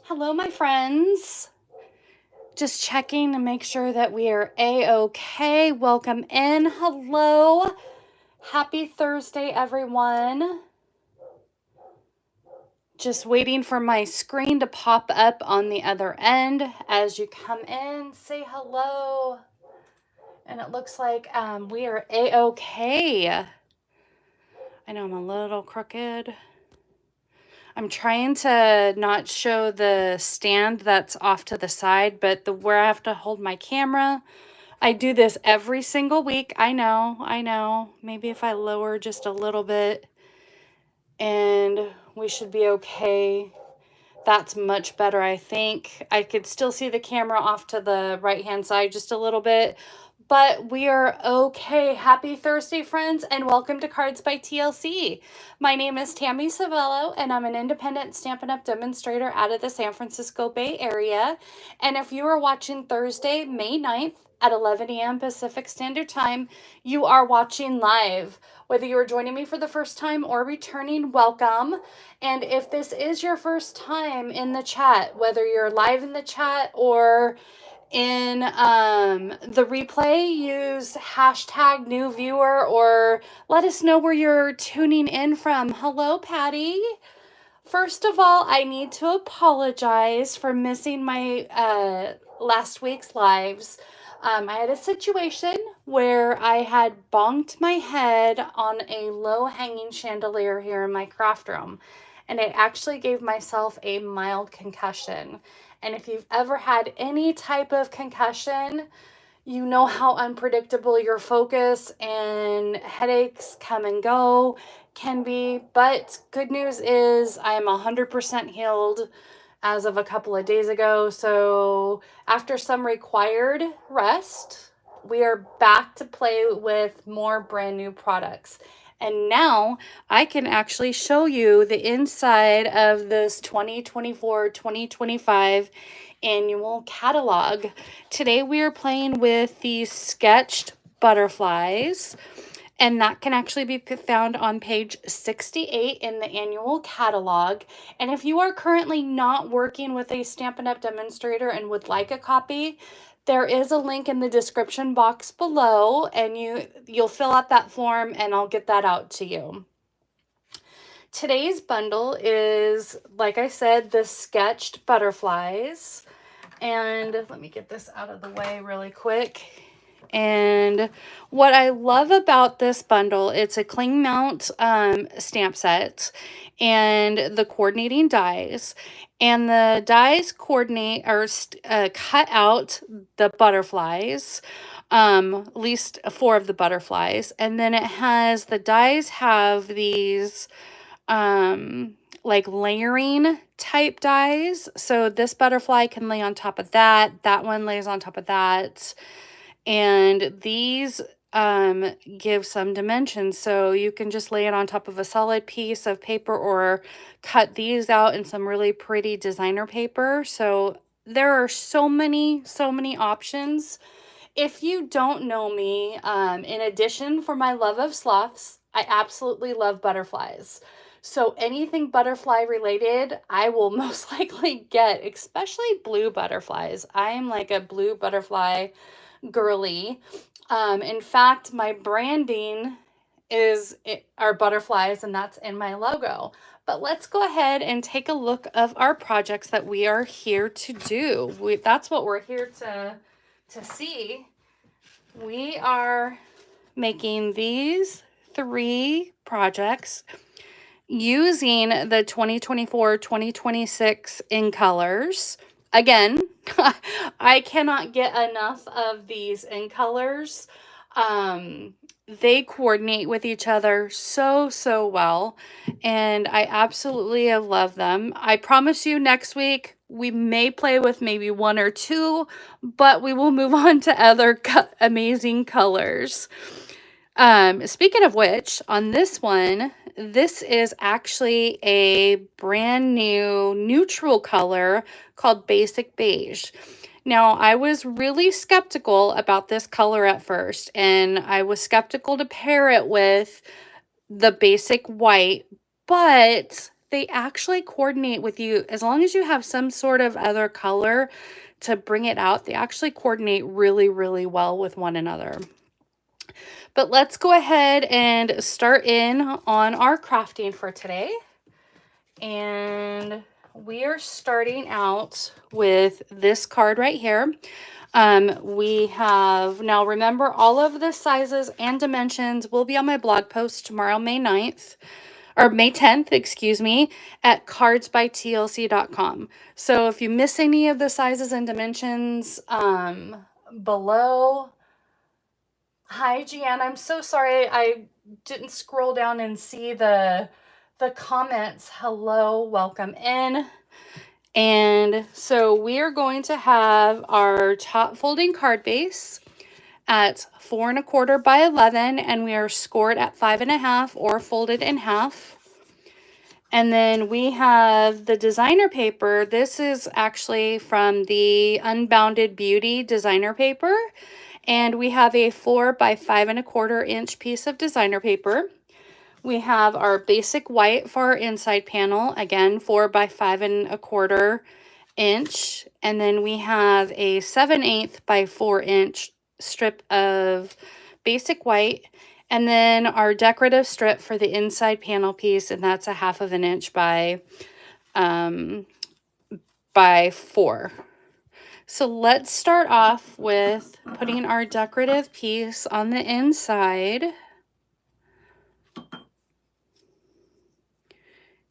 Hello, my friends. Just checking to make sure that we are a-okay. Welcome in. Hello. Happy Thursday, everyone. Just waiting for my screen to pop up on the other end. As you come in, say hello. And it looks like we are a-okay. I know I'm a little crooked. I'm trying to not show the stand that's off to the side, but where I have to hold my camera. I do this every single week. I know. Maybe if I lower just a little bit and we should be okay. That's much better, I think. I could still see the camera off to the right-hand side just a little bit, but we are okay. Happy Thursday, friends, and welcome to Cards by TLC. My name is Tammy Savello, and I'm an independent Stampin' Up! Demonstrator out of the San Francisco Bay Area. And if you are watching Thursday, May 9th at 11 a.m. Pacific Standard Time, you are watching live. Whether you are joining me for the first time or returning, welcome. And if this is your first time in the chat, whether you're live in the chat or in the replay, use hashtag new viewer or let us know where you're tuning in from. Hello, Patty. First of all, I need to apologize for missing my last week's lives. I had a situation where I had bonked my head on a low-hanging chandelier here in my craft room, and it actually gave myself a mild concussion. And if you've ever had any type of concussion, you know how unpredictable your focus and headaches come and go can be. But good news is I'm 100% healed as of a couple of days ago. So after some required rest, we are back to play with more brand new products. And now I can actually show you the inside of this 2024-2025 annual catalog. Today we are playing with these sketched butterflies, and that can actually be found on page 68 in the annual catalog. And if you are currently not working with a Stampin' Up! Demonstrator and would like a copy, there is a link in the description box below, and you'll fill out that form and I'll get that out to you. Today's bundle is, like I said, the sketched butterflies. And let me get this out of the way really quick. And what I love about this bundle, it's a cling mount stamp set and the coordinating dies. And the dies coordinate or cut out the butterflies, at least 4 of the butterflies. And then it has, the dies have these like layering type dies. So this butterfly can lay on top of that. That one lays on top of that. And these give some dimensions. So you can just lay it on top of a solid piece of paper or cut these out in some really pretty designer paper. So there are so many options. If you don't know me, in addition for my love of sloths, I absolutely love butterflies. So anything butterfly related, I will most likely get, especially blue butterflies. I am like a blue butterfly girly. In fact, my branding are butterflies, and that's in my logo. But let's go ahead and take a look of our projects that we are here to do. That's what we're here to see. We are making these 3 projects using the 2024-2026 in colors. Again, I cannot get enough of these in colors. They coordinate with each other so well, and I absolutely have loved them. I promise you next week we may play with maybe 1 or 2, but we will move on to other amazing colors. Speaking of which, on this one, this is actually a brand new neutral color called Basic Beige. Now, I was really skeptical about this color at first, and I was skeptical to pair it with the basic white, but they actually coordinate with you as long as you have some sort of other color to bring it out. They actually coordinate really, really well with one another. But let's go ahead and start in on our crafting for today. And we are starting out with this card right here. We have, now remember, all of the sizes and dimensions will be on my blog post tomorrow, May 9th. Or May 10th, excuse me, at cardsbytlc.com. So if you miss any of the sizes and dimensions below, hi, Gian. I'm so sorry I didn't scroll down and see the comments. Hello, welcome in. And so we are going to have our top folding card base at 4 1/4 by 11, and we are scored at 5 1/2 or folded in half. And then we have the designer paper. This is actually from the Unbounded Beauty designer paper. And we have a 4 by 5 1/4 inch piece of designer paper. We have our basic white for our inside panel. Again, 4 by 5 1/4 inch. And then we have a 7/8 by 4 inch strip of basic white. And then our decorative strip for the inside panel piece, and that's a 1/2 inch by 4. So let's start off with putting our decorative piece on the inside.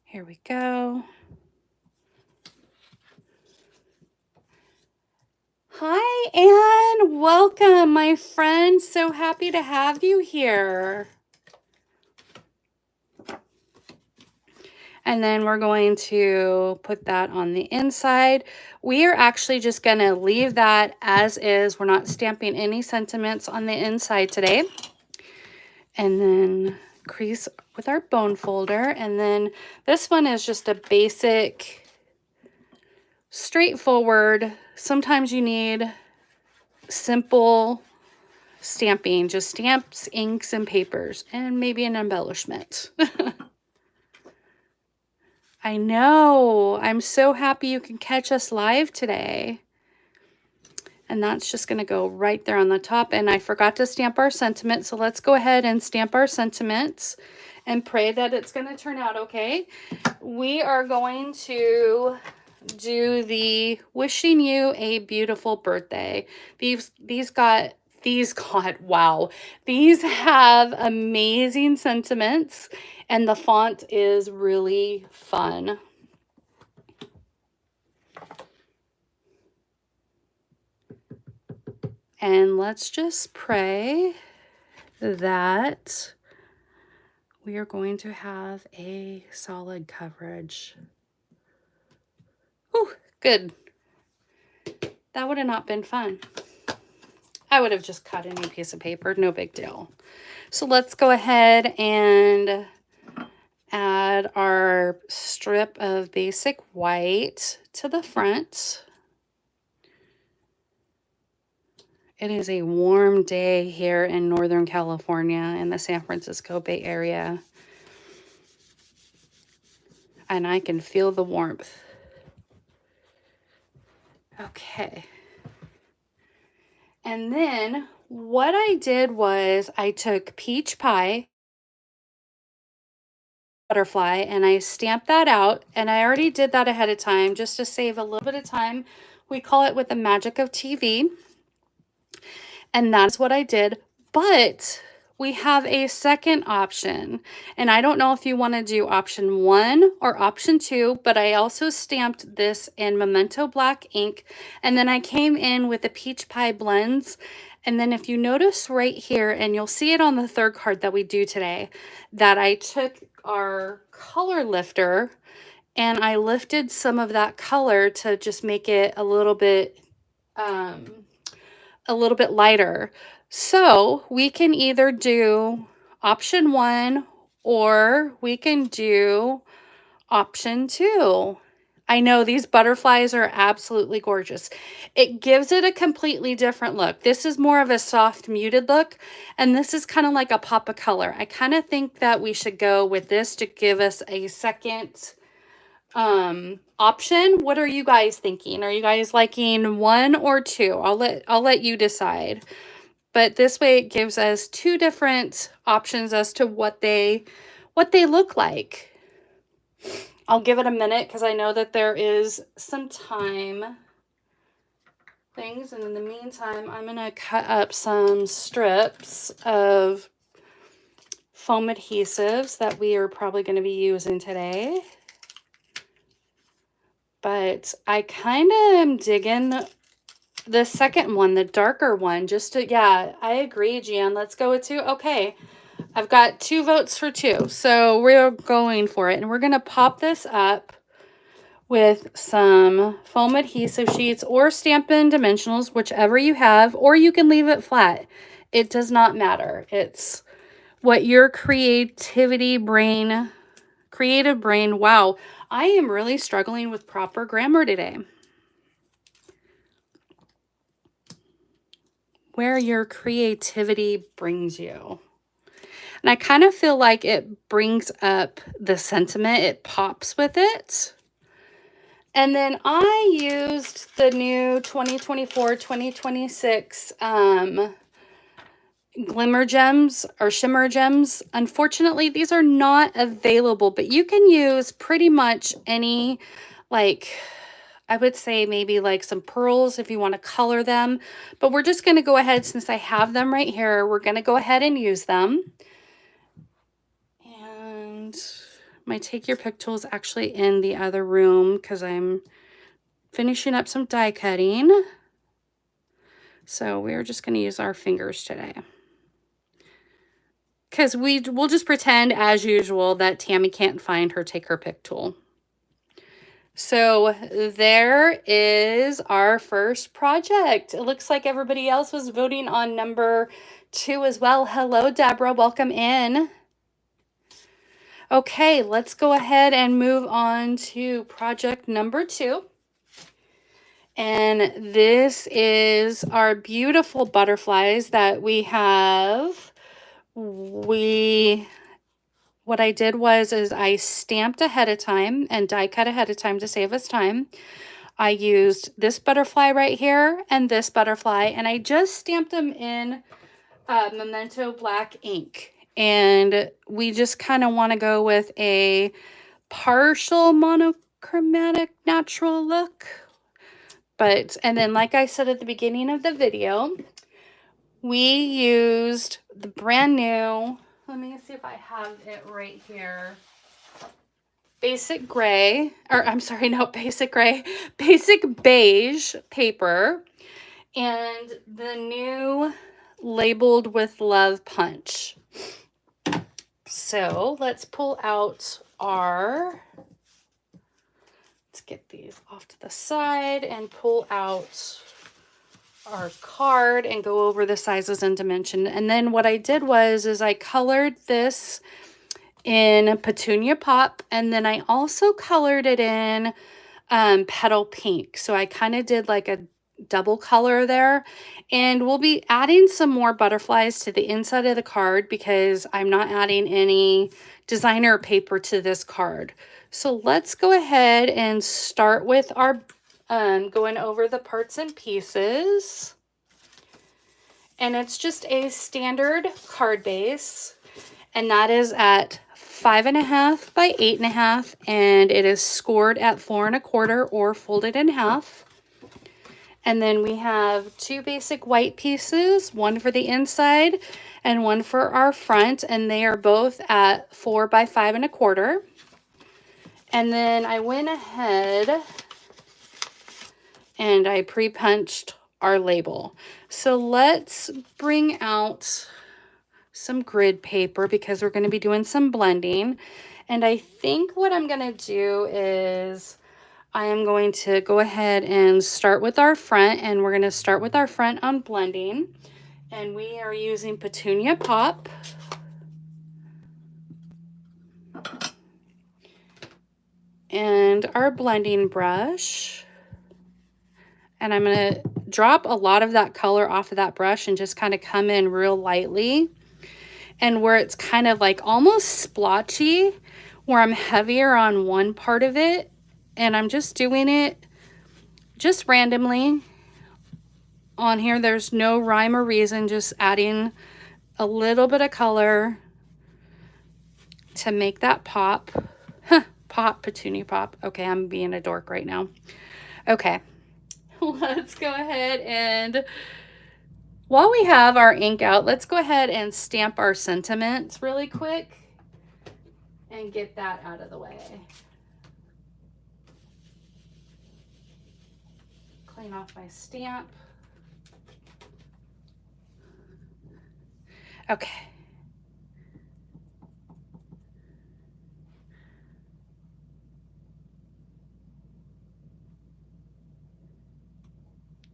Here we go. Hi, Anne. Welcome, my friend. So happy to have you here. And then we're going to put that on the inside. We are actually just going to leave that as is. We're not stamping any sentiments on the inside today. And then crease with our bone folder. And then this one is just a basic, straightforward. Sometimes you need simple stamping, just stamps, inks, and papers, and maybe an embellishment. I know. I'm so happy you can catch us live today. And that's just going to go right there on the top. And I forgot to stamp our sentiment, so let's go ahead and stamp our sentiments and pray that it's going to turn out okay. We are going to do the wishing you a beautiful birthday. These have amazing sentiments, and the font is really fun. And let's just pray that we are going to have a solid coverage. Oh, good. That would have not been fun. I would have just cut any piece of paper, no big deal. So let's go ahead and add our strip of basic white to the front. It is a warm day here in Northern California in the San Francisco Bay Area. And I can feel the warmth. Okay. And then what I did was I took peach pie butterfly and I stamped that out, and I already did that ahead of time just to save a little bit of time. We call it with the magic of TV. And that's what I did. But we have a second option, and I don't know if you want to do option 1 or option 2, but I also stamped this in Memento black ink, and then I came in with the peach pie blends. And then if you notice right here, and you'll see it on the third card that we do today, that I took our color lifter and I lifted some of that color to just make it a little bit lighter. So we can either do option 1 or we can do option 2. I know these butterflies are absolutely gorgeous. It gives it a completely different look. This is more of a soft muted look, and this is kind of like a pop of color. I kind of think that we should go with this to give us a second option. What are you guys thinking? Are you guys liking 1 or 2? I'll let you decide. But this way it gives us 2 different options as to what they look like. I'll give it a minute because I know that there is some time things, and in the meantime I'm going to cut up some strips of foam adhesives that we are probably going to be using today. But I kind of am digging the second one, the darker one, just to, yeah, I agree, Jan. Let's go with 2. Okay, I've got 2 votes for 2, so we're going for it. And we're going to pop this up with some foam adhesive sheets or Stampin' Dimensionals, whichever you have, or you can leave it flat. It does not matter. It's what your creative brain, wow, I am really struggling with proper grammar today. Where your creativity brings you. And I kind of feel like it brings up the sentiment. It pops with it. And then I used the new 2024-2026 glimmer gems or shimmer gems. Unfortunately, these are not available, but you can use pretty much any, like, I would say maybe like some pearls if you want to color them. But we're just going to go ahead, since I have them right here, we're going to go ahead and use them. And my Take Your Pick tool is actually in the other room because I'm finishing up some die cutting. So we're just going to use our fingers today. Because we'll just pretend, as usual, that Tammy can't find her Take Her Pick tool. So there is our first project. It looks like everybody else was voting on number 2 as well. Hello, Deborah. Welcome in. Okay, let's go ahead and move on to project number 2. And this is our beautiful butterflies that we have. What I did was I stamped ahead of time and die cut ahead of time to save us time. I used this butterfly right here and this butterfly, and I just stamped them in Memento black ink. And we just kind of want to go with a partial monochromatic natural look. And then, like I said at the beginning of the video, we used the brand new, let me see if I have it right here, basic gray, or I'm sorry, no, basic gray, basic beige paper, and the new Labeled with Love punch. So let's pull out let's get these off to the side and pull out our card and go over the sizes and dimension. And then what I did was I colored this in Petunia Pop, and then I also colored it in Petal Pink. So I kind of did like a double color there, and we'll be adding some more butterflies to the inside of the card because I'm not adding any designer paper to this card. So let's go ahead and start with our going over the parts and pieces. And it's just a standard card base, and that is at 5.5 by 8.5, and it is scored at 4 1/4 or folded in half. And then we have 2 basic white pieces, one for the inside and one for our front, and they are both at 4 by 5 1/4. And then I went ahead and I pre-punched our label. So let's bring out some grid paper because we're going to be doing some blending. And I think what I'm going to do is I am going to go ahead and start with our front, and we're going to start with our front on blending. And we are using Petunia Pop. And our blending brush. And I'm going to drop a lot of that color off of that brush and just kind of come in real lightly. And where it's kind of like almost splotchy, where I'm heavier on one part of it, and I'm just doing it just randomly on here. There's no rhyme or reason, just adding a little bit of color to make that pop. Pop, petunia pop. Okay, I'm being a dork right now. Okay, let's go ahead and while we have our ink out, let's go ahead and stamp our sentiments really quick and get that out of the way. Clean off my stamp. Okay.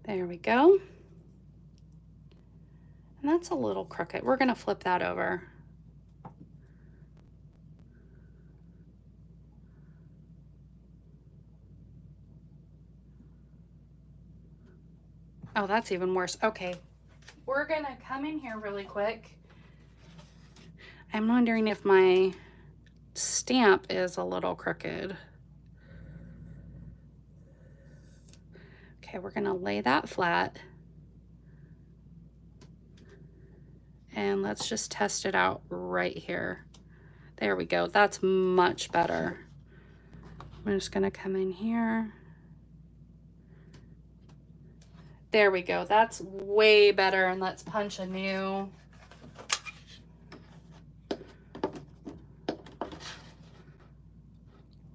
There we go. And that's a little crooked. We're going to flip that over. Oh, that's even worse. Okay. We're going to come in here really quick. I'm wondering if my stamp is a little crooked. Okay, we're going to lay that flat. And let's just test it out right here. There we go. That's much better. I'm just going to come in here. There we go. That's way better. And let's punch a new.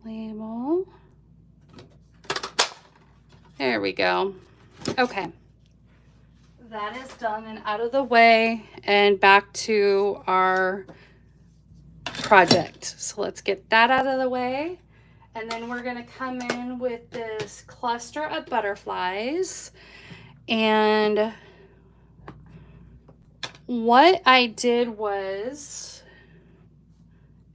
Label. There we go. Okay. That is done and out of the way and back to our project. So let's get that out of the way. And then we're going to come in with this cluster of butterflies. And what I did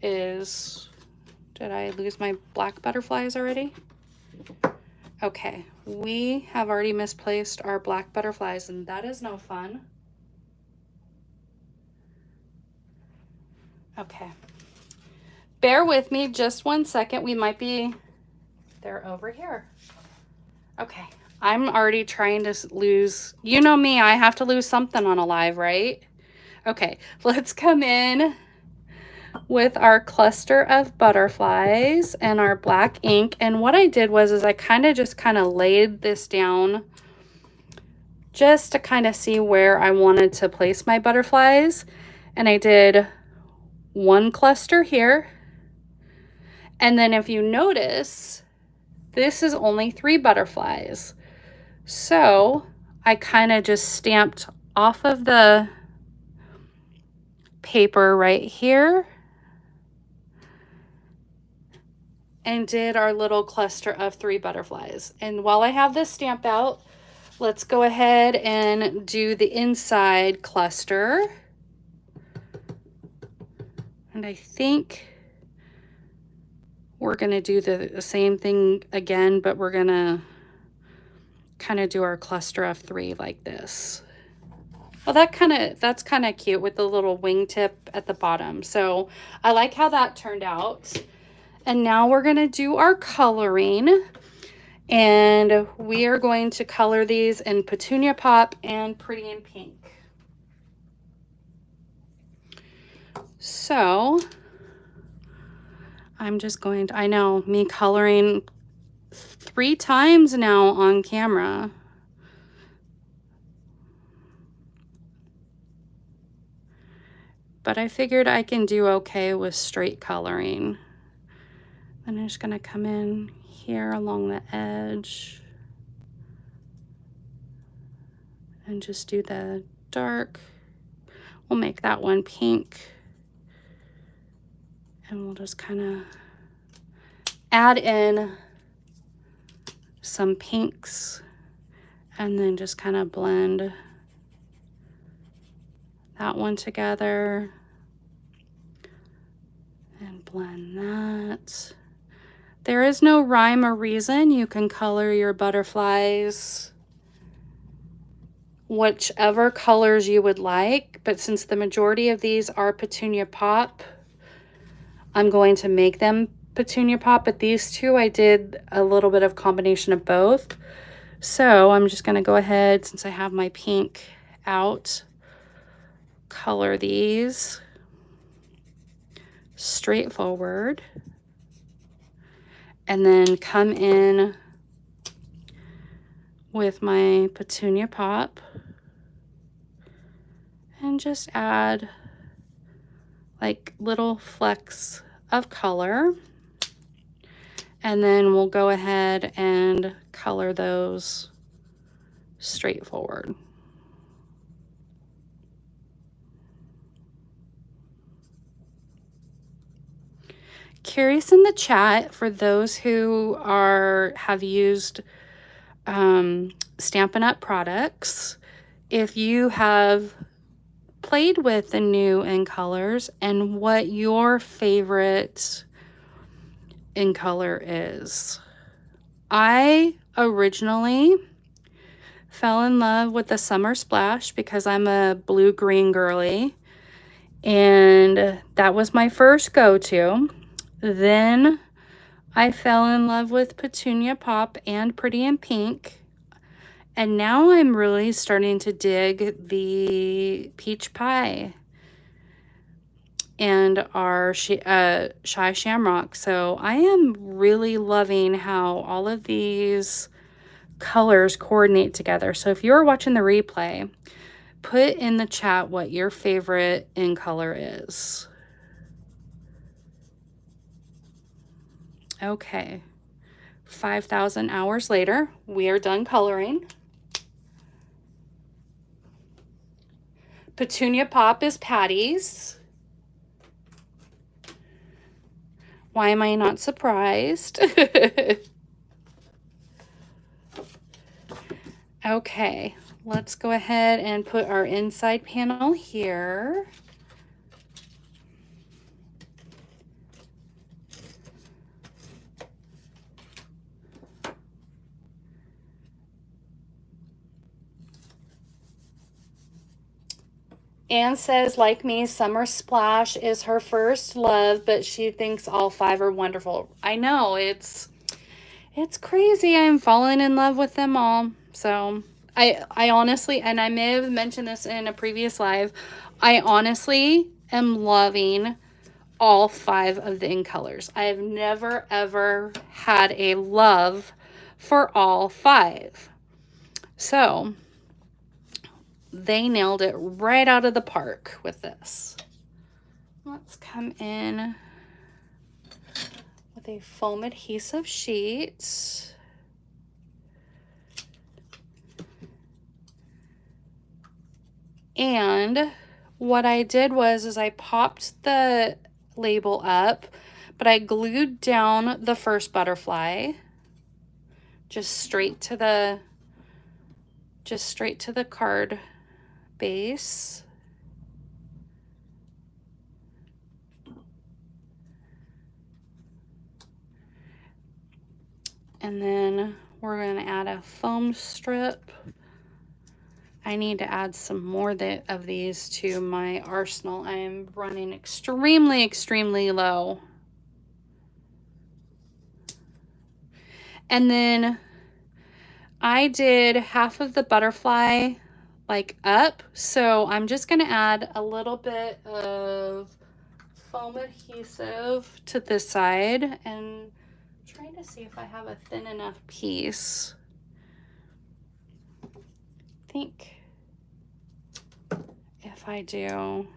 did I lose my black butterflies already? Okay, we have already misplaced our black butterflies, and that is no fun. Okay, bear with me just 1 second. They're over here. Okay, I'm already trying to lose, you know me, I have to lose something on a live, right? Okay, let's come in with our cluster of butterflies and our black ink. And what I did was I kind of laid this down just to kind of see where I wanted to place my butterflies. And I did one cluster here. And then if you notice, this is only 3 butterflies. So I kind of just stamped off of the paper right here and did our little cluster of 3 butterflies. And while I have this stamp out, let's go ahead and do the inside cluster. And I think we're going to do the same thing again, but we're going to kind of do our cluster of 3 like this. Well, that's kind of cute with the little wingtip at the bottom. So I like how that turned out. And now we're going to do our coloring. And we are going to color these in Petunia Pop and Pretty in Pink. So I'm just going to, I know, me coloring 3 times now on camera. But I figured I can do okay with straight coloring. And I'm just going to come in here along the edge and just do the dark. We'll make that one pink. And we'll just kind of add in some pinks and then just kind of blend that one together and blend that. There is no rhyme or reason. You can color your butterflies whichever colors you would like, but since the majority of these are Petunia Pop, I'm going to make them Petunia Pop, but these two I did a little bit of combination of both. So I'm just going to go ahead, since I have my pink out, color these straightforward, and then come in with my Petunia Pop and just add like little flecks of color. And then we'll go ahead and color those straightforward. Curious in the chat, for those who have used Stampin' Up products, if you have played with the new in colors and what your favorite in color is. I originally fell in love with the Summer Splash because I'm a blue-green girly, and that was my first go-to. Then I fell in love with Petunia Pop and Pretty in Pink, and now I'm really starting to dig the Peach Pie and our Shy Shamrock. So I am really loving how all of these colors coordinate together. So if you're watching the replay, put in the chat what your favorite in color is. Okay, 5,000 hours later, we are done coloring. Petunia Pop is Patty's. Why am I not surprised? Okay, let's go ahead and put our inside panel here. Anne says, like me, Summer Splash is her first love, but she thinks all 5 are wonderful. I know, it's crazy. I'm falling in love with them all. So I honestly, and I may have mentioned this in a previous live, I honestly am loving all 5 of the in colors. I have never ever had a love for all 5. So they nailed it right out of the park with this. Let's come in with a foam adhesive sheet. And what I did was I popped the label up, but I glued down the first butterfly just straight to the card base. And then we're going to add a foam strip. I need to add some more of these to my arsenal. I am running extremely, extremely low. And then I did half of the butterfly like up, so I'm just going to add a little bit of foam adhesive to this side, and I'm trying to see if I have a thin enough piece. I think if I do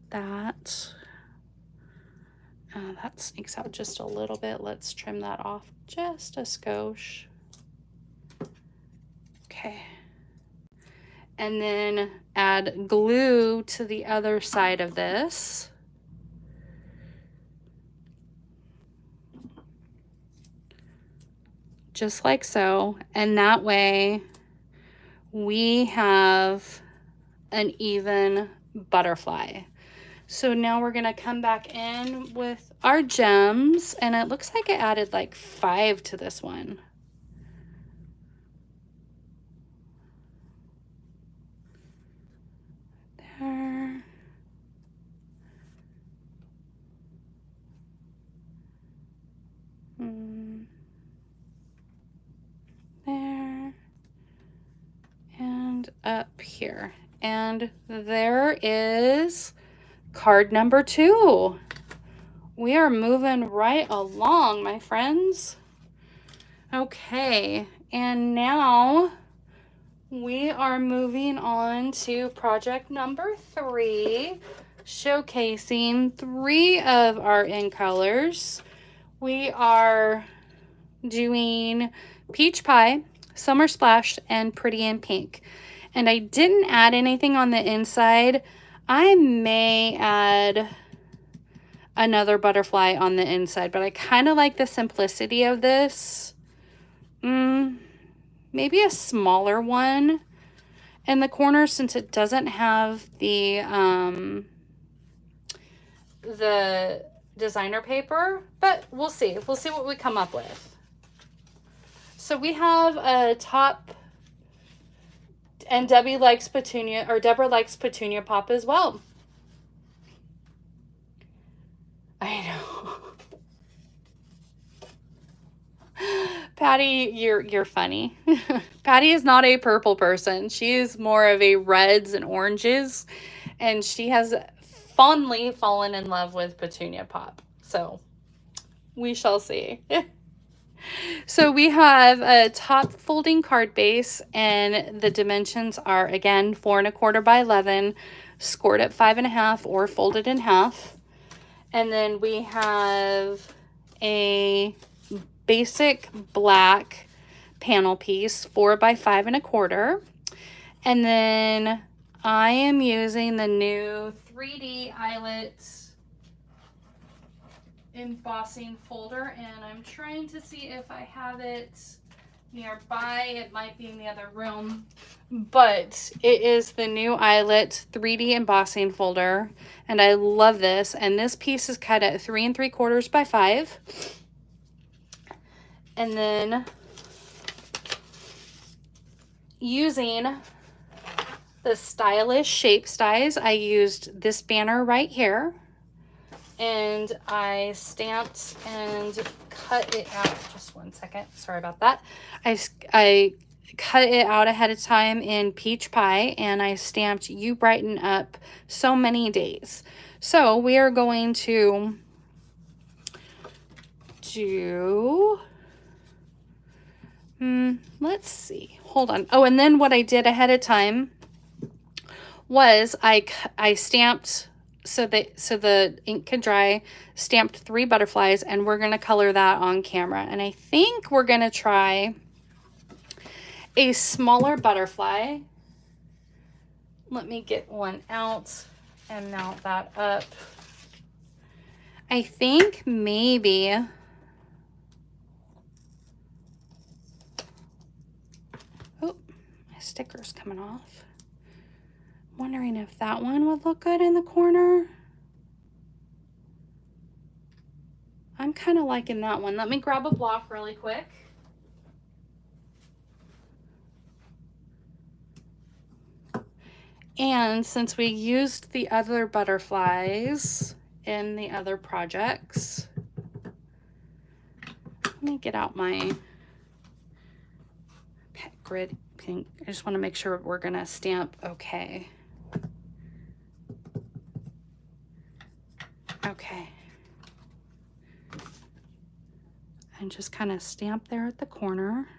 that, that sneaks out just a little bit. Let's trim that off just a skosh. Okay. And then add glue to the other side of this. Just like so. And that way we have an even butterfly. So now we're going to come back in with our gems, and it looks like I added like 5 to this one. There. There. And up here. And there is card number 2. We are moving right along, my friends. Okay, and now we are moving on to project number 3, showcasing 3 of our in colors. We are doing Peach Pie, Summer Splash, and Pretty in Pink. And I didn't add anything on the inside. I may add another butterfly on the inside, but I kind of like the simplicity of this. Maybe a smaller one in the corner, since it doesn't have the designer paper, but we'll see. We'll see what we come up with. So we have a top, and Debbie likes petunia, or Deborah likes petunia pop as well. I know. Patty, you're funny. Patty is not a purple person. She is more of a reds and oranges, and she has fondly fallen in love with petunia pop. So we shall see. So we have a top folding card base, and the dimensions are, again, 4 1/4 by 11, scored at 5 1/2 or folded in half. And then we have a basic black panel piece, 4 by 5 1/4. And then I am using the new 3D eyelet embossing folder, and I'm trying to see if I have it nearby. It might be in the other room, but it is the new eyelet 3D embossing folder, and I love this. And this piece is cut at 3 3/4 by 5. And then using the stylish shape dies, I used this banner right here, and I stamped and cut it out. Just one second, sorry about that. I cut it out ahead of time in Peach Pie, and I stamped "You Brighten Up So Many Days." So we are going to do, let's see, hold on. Oh, and then what I did ahead of time was I stamped, so the ink could dry, stamped 3 butterflies, and we're going to color that on camera. And I think we're going to try a smaller butterfly. Let me get one out and mount that up. I think maybe, oh, my sticker's coming off. Wondering if that one would look good in the corner. I'm kind of liking that one. Let me grab a block really quick. And since we used the other butterflies in the other projects, let me get out my pet grid pink. I just want to make sure we're going to stamp okay. Okay. And just kind of stamp there at the corner.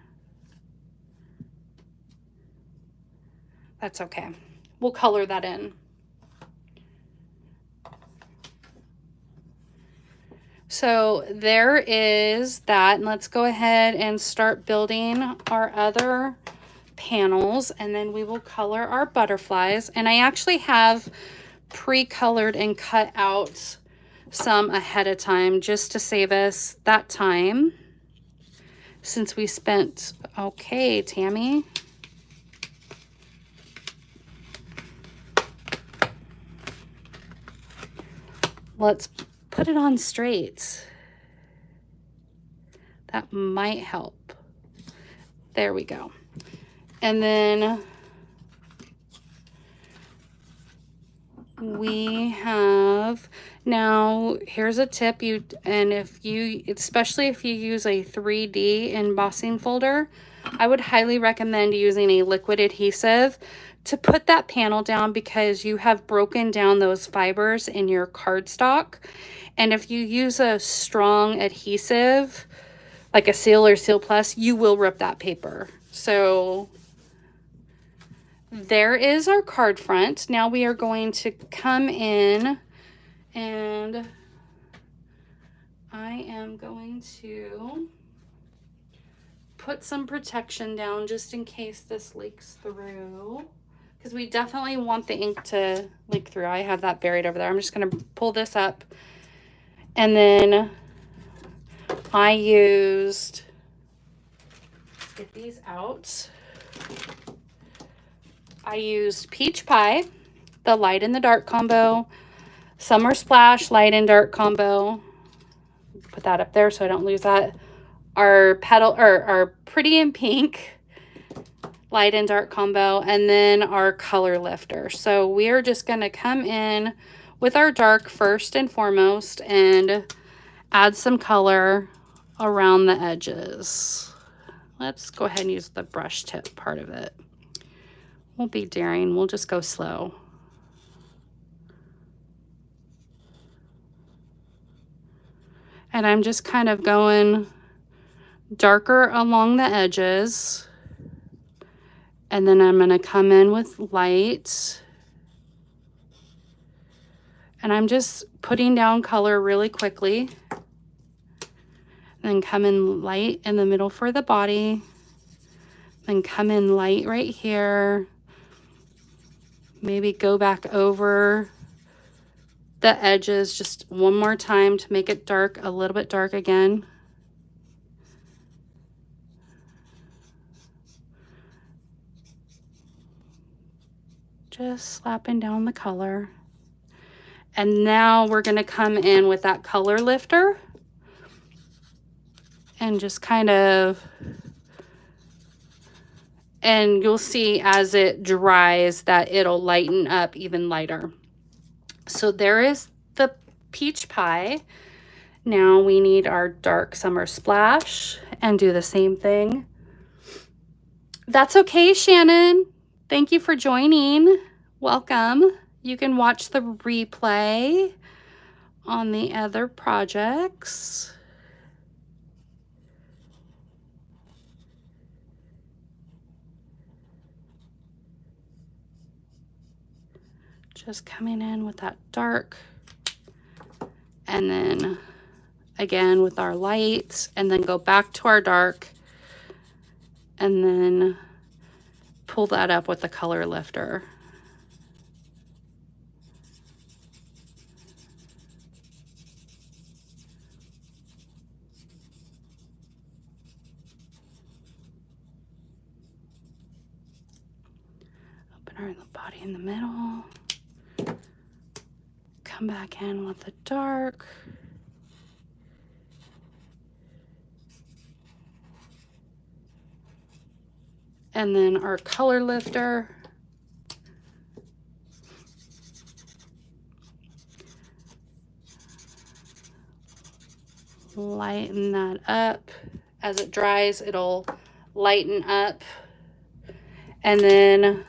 That's okay. We'll color that in. So there is that, and let's go ahead and start building our other panels, and then we will color our butterflies. And I actually have pre-colored and cut out some ahead of time just to save us that time, since we spent, okay, Tammy. Let's put it on straight. That might help. There we go. And then we have, now here's a tip, and if you, especially if you use a 3D embossing folder, I would highly recommend using a liquid adhesive to put that panel down, because you have broken down those fibers in your cardstock. And if you use a strong adhesive, like a Seal or Seal Plus, you will rip that paper. So there is our card front. Now we are going to come in, and I am going to put some protection down just in case this leaks through, because we definitely want the ink to leak through. I have that buried over there. I'm just going to pull this up, and then I used, let's get these out. I used Peach Pie, the light and the dark combo, Summer Splash, light and dark combo. Put that up there so I don't lose that. Our petal, or our Pretty in Pink, light and dark combo, and then our color lifter. So we are just going to come in with our dark first and foremost and add some color around the edges. Let's go ahead and use the brush tip part of it. Won't be daring, we'll just go slow. And I'm just kind of going darker along the edges. And then I'm going to come in with light. And I'm just putting down color really quickly. Then come in light in the middle for the body. Then come in light right here. Maybe go back over the edges just one more time to make it dark, a little bit dark again. Just slapping down the color. And now we're going to come in with that color lifter and just kind of, and you'll see as it dries that it'll lighten up even lighter. So there is the Peach Pie. Now we need our dark Summer Splash and do the same thing. That's okay, Shannon. Thank you for joining. Welcome. You can watch the replay on the other projects. Just coming in with that dark, and then again with our light, and then go back to our dark, and then pull that up with the color lifter. Open her in the body in the middle. Come back in with the dark. And then our color lifter. Lighten that up. As it dries, it'll lighten up. And then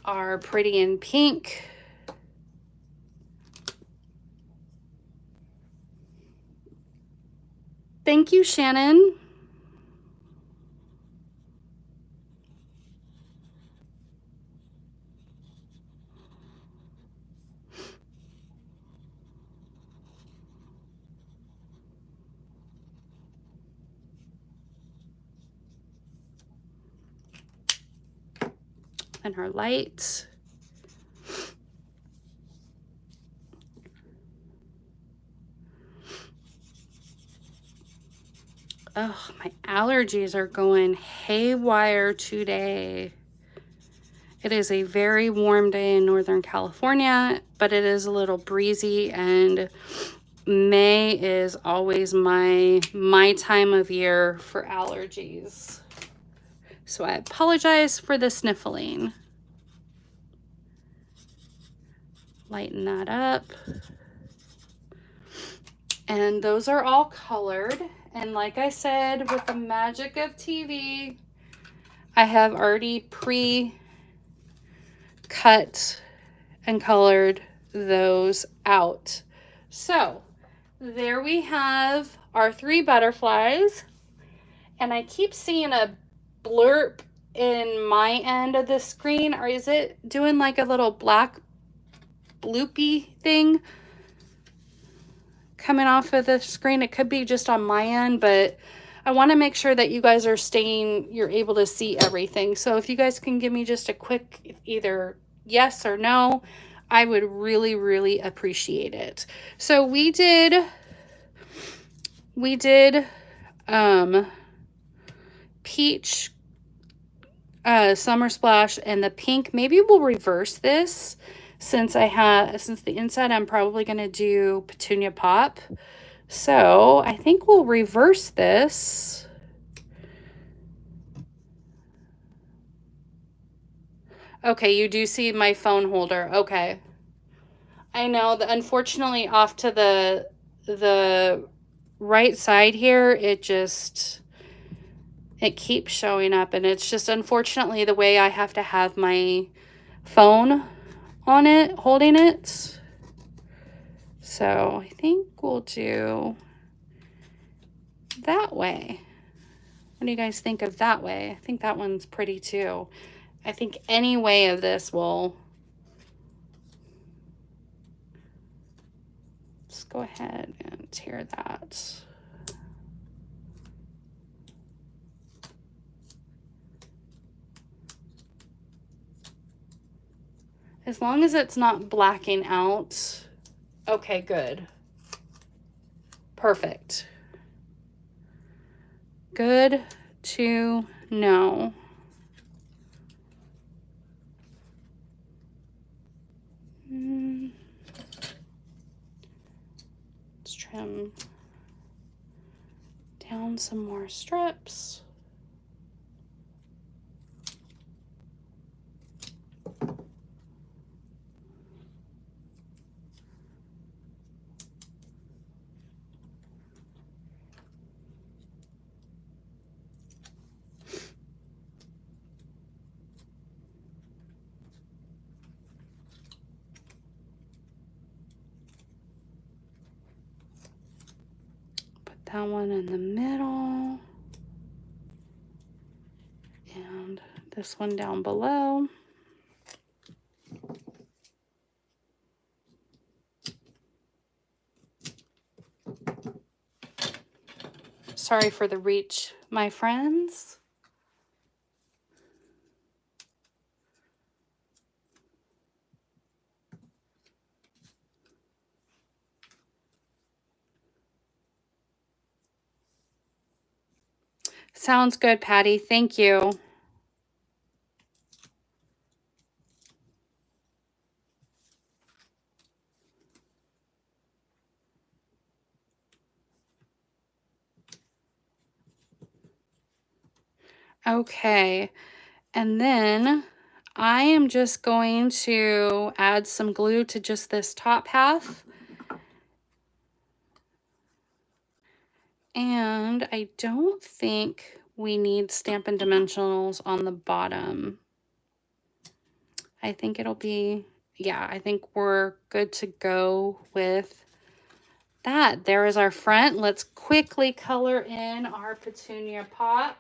our Pretty in Pink. Thank you, Shannon. And our light. Oh, my allergies are going haywire today. It is a very warm day in Northern California, but it is a little breezy, and May is always my time of year for allergies. So I apologize for the sniffling. Lighten that up. And those are all colored. And like I said, with the magic of TV, I have already pre-cut and colored those out. So there we have our 3 butterflies. And I keep seeing a blurb in my end of the screen. Or is it doing like a little black bloopy thing coming off of the screen? It could be just on my end, but I want to make sure that you guys are you're able to see everything. So if you guys can give me just a quick either yes or no, I would really, really appreciate it. So we did peach, summer splash, and the pink. Maybe we'll reverse this since the inside I'm probably going to do petunia pop. So I think we'll reverse this. Okay, you do see my phone holder. Okay. I know that unfortunately off to the right side here, it keeps showing up, and it's just unfortunately the way I have to have my phone on it, holding it. So I think we'll do that way. What do you guys think of that way? I think that one's pretty too. I think any way of this will... Let's go ahead and tear that. As long as it's not blacking out. Okay, good. Perfect. Good to know. Let's trim down some more strips. That one in the middle, and this one down below. Sorry for the reach, my friends. Sounds good, Patty. Thank you. Okay, and then I am just going to add some glue to just this top half. And I don't think we need Stampin' Dimensionals on the bottom. I think it'll be, yeah, I think we're good to go with that. There is our front. Let's quickly color in our petunia pop.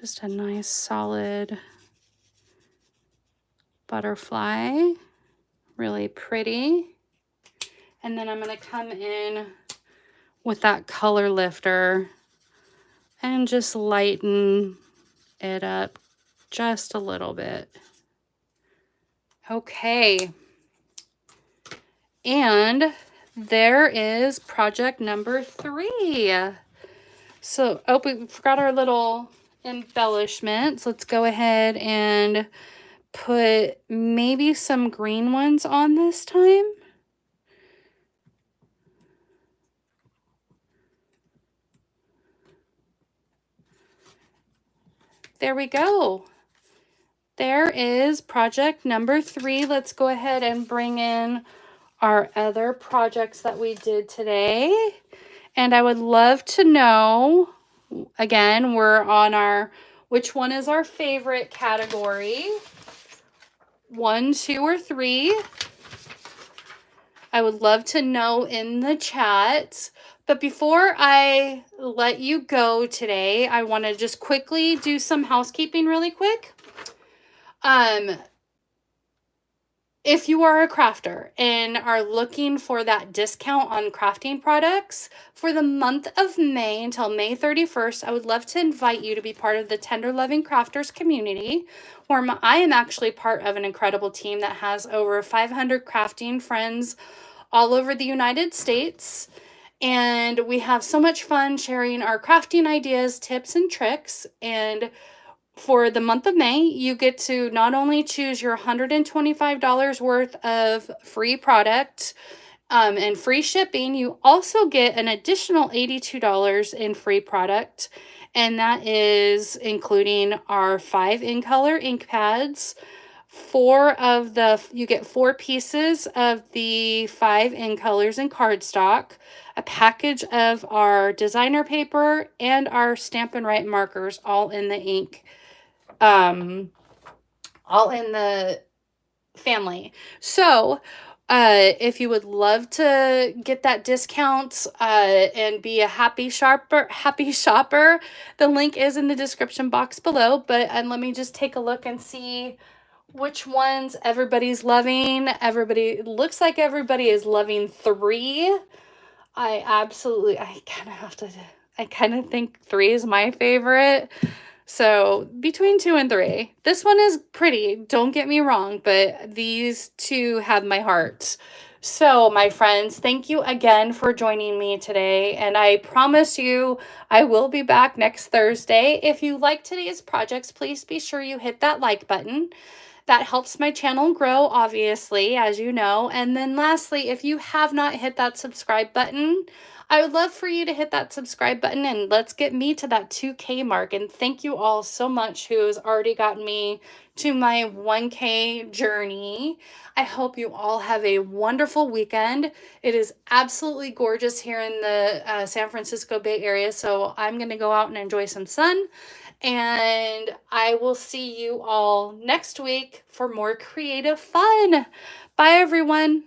Just a nice solid butterfly, really pretty. And then I'm going to come in with that color lifter and just lighten it up just a little bit. Okay. And there is project number 3. So, oh, we forgot our little embellishments. Let's go ahead and put maybe some green ones on this time. There we go. There is project number 3. Let's go ahead and bring in our other projects that we did today. And I would love to know, again, we're on our, which one is our favorite category? 1, 2, or 3. I would love to know in the chat. But before I let you go today, I want to just quickly do some housekeeping really quick. If you are a crafter and are looking for that discount on crafting products for the month of May until May 31st, I would love to invite you to be part of the Tender Loving Crafters community, where I am actually part of an incredible team that has over 500 crafting friends all over the United States. And we have so much fun sharing our crafting ideas, tips, and tricks. And for the month of May, you get to not only choose your $125 worth of free product and free shipping, you also get an additional $82 in free product. And that is including our 5 in color ink pads. You get 4 pieces of the 5 in colors in cardstock, a package of our designer paper, and our Stampin' Up markers, all in the ink. All in the family. So, if you would love to get that discount and be a happy shopper, the link is in the description box below. But let me just take a look and see which ones everybody's loving. Looks like everybody is loving 3. I kind of think 3 is my favorite. So between 2 and 3, this one is pretty, don't get me wrong, but these 2 have my heart. So my friends, thank you again for joining me today. And I promise you, I will be back next Thursday. If you like today's projects, please be sure you hit that like button. That helps my channel grow, obviously, as you know. And then lastly, if you have not hit that subscribe button, I would love for you to hit that subscribe button and let's get me to that 2K mark. And thank you all so much who has already gotten me to my 1K journey. I hope you all have a wonderful weekend. It is absolutely gorgeous here in the San Francisco Bay Area, so I'm going to go out and enjoy some sun. And I will see you all next week for more creative fun. Bye, everyone.